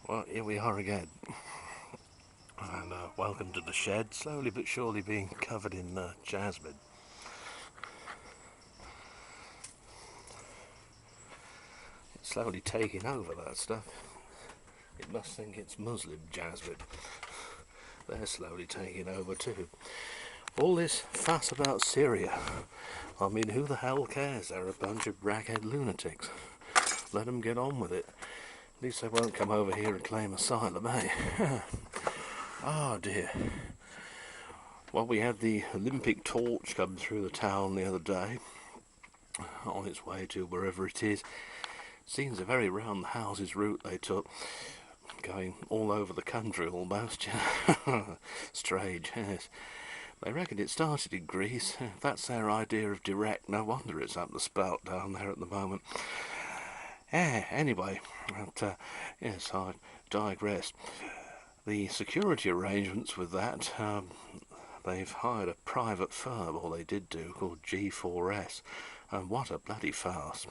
Well, here we are again, and welcome to the shed, slowly but surely being covered in jasmine. It's slowly taking over that stuff. It must think it's Muslim jasmine. They're slowly taking over too. All this fuss about Syria. I mean, who the hell cares? They're a bunch of brackhead lunatics. Let them get on with it. At least they won't come over here and claim asylum, eh? Oh dear. Well, we had the Olympic torch come through the town the other day, on its way to wherever it is. Seems a very round the houses route they took, going all over the country almost. Strange, yes. They reckon it started in Greece. If that's their idea of direct, no wonder it's up the spout down there at the moment. Anyway, yes, I digress. The security arrangements with that, they've hired a private firm, or they did do, called G4S, and what a bloody farce.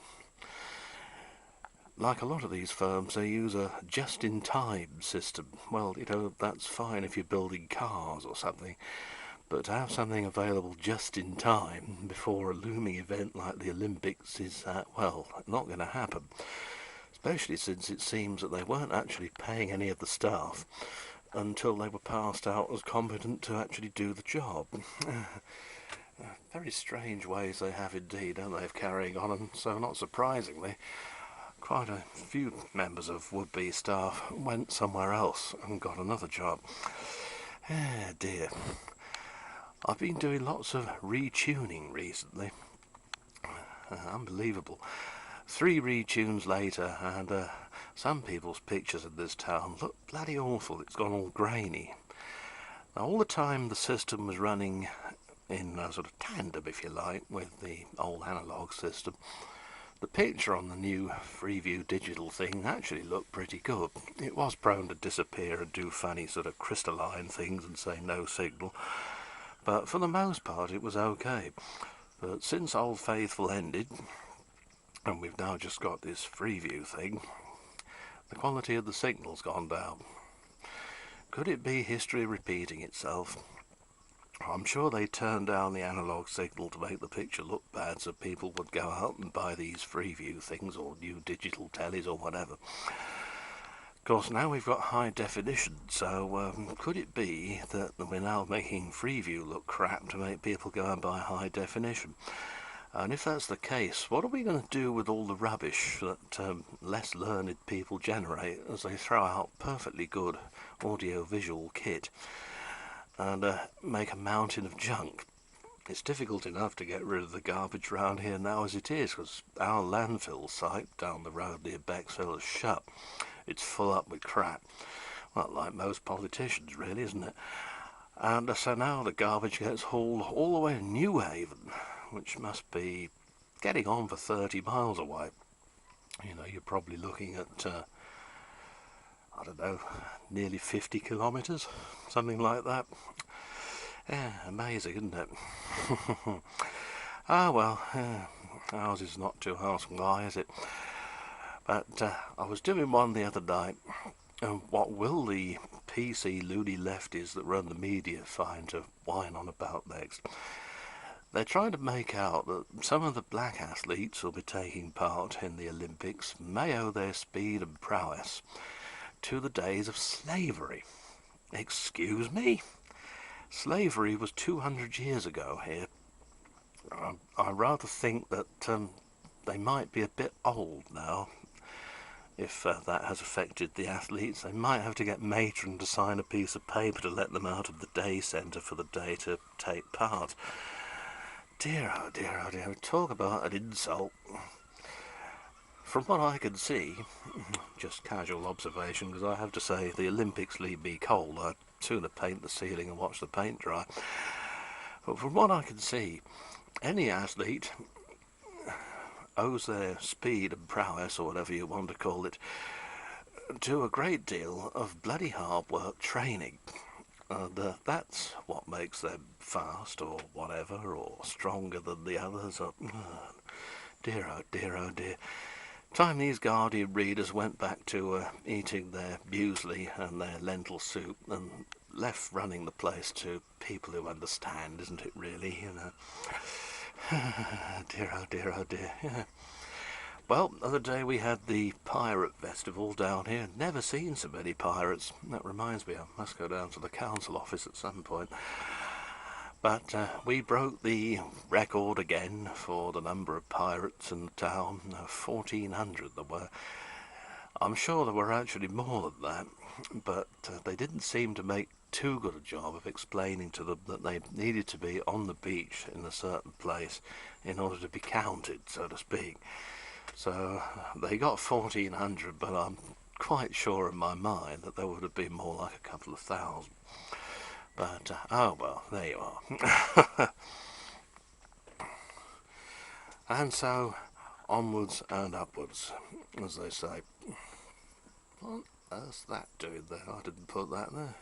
Like a lot of these firms, they use a just-in-time system. Well, that's fine if you're building cars or something, but to have something available just in time before a looming event like the Olympics is, well, not going to happen. Especially since it seems that they weren't actually paying any of the staff until they were passed out as competent to actually do the job. Very strange ways they have indeed, don't they, of carrying on, and so not surprisingly, quite a few members of would-be staff went somewhere else and got another job. Dear. I've been doing lots of retuning recently. Unbelievable. 3 retunes later, and some people's pictures of this town look bloody awful. It's gone all grainy. Now, all the time the system was running in a sort of tandem, if you like, with the old analogue system. The picture on the new Freeview digital thing actually looked pretty good. It was prone to disappear and do funny sort of crystalline things and say no signal, but for the most part it was okay. But since Old Faithful ended, and we've now just got this Freeview thing, the quality of the signal's gone down. Could it be history repeating itself? I'm sure they turned down the analogue signal to make the picture look bad so people would go out and buy these Freeview things or new digital tellies or whatever. Of course, now we've got high definition, so could it be that we're now making Freeview look crap to make people go and buy high definition? And if that's the case, what are we going to do with all the rubbish that less learned people generate as they throw out perfectly good audio-visual kit and make a mountain of junk? It's difficult enough to get rid of the garbage round here now as it is, because our landfill site down the road near Bexhill is shut. It's full up with crap. Well, like most politicians, really, isn't it? And so now the garbage gets hauled all the way to Newhaven, which must be getting on for 30 miles away. You're probably looking at, I don't know, nearly 50 kilometres, something like that. Yeah, amazing, isn't it? Well, ours is not too house and why, is it? But I was doing one the other night, and what will the PC loony lefties that run the media find to whine on about next? They're trying to make out that some of the black athletes who'll be taking part in the Olympics may owe their speed and prowess to the days of slavery. Excuse me? Slavery was 200 years ago here. I rather think that they might be a bit old now. If that has affected the athletes, they might have to get matron to sign a piece of paper to let them out of the day centre for the day to take part. Dear, oh dear, oh dear, talk about an insult. From what I can see, just casual observation, because I have to say the Olympics leave me cold. I'd sooner paint the ceiling and watch the paint dry. But from what I can see, any athlete owes their speed and prowess, or whatever you want to call it, to a great deal of bloody hard work training. And that's what makes them fast or whatever, or stronger than the others. Dear, oh dear, oh dear. Time these Guardian readers went back to eating their muesli and their lentil soup and left running the place to people who understand, isn't it really, you know? Dear, oh dear, oh dear. Yeah. Well, the other day we had the pirate festival down here. Never seen so many pirates. That reminds me, I must go down to the council office at some point. But we broke the record again for the number of pirates in the town. 1,400 there were. I'm sure there were actually more than that, but they didn't seem to make too good a job of explaining to them that they needed to be on the beach in a certain place in order to be counted, so to speak. So they got 1,400, but I'm quite sure in my mind that there would have been more like a couple of thousand. But, oh well, there you are. And so, onwards and upwards, as they say. What earth's that doing there? I didn't put that there.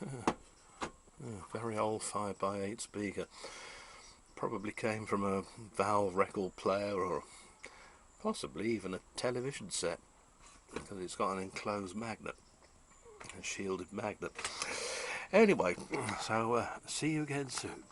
Very old 5x8 speaker. Probably came from a Valve record player or possibly even a television set, because it's got an enclosed magnet, a shielded magnet. Anyway, so see you again soon.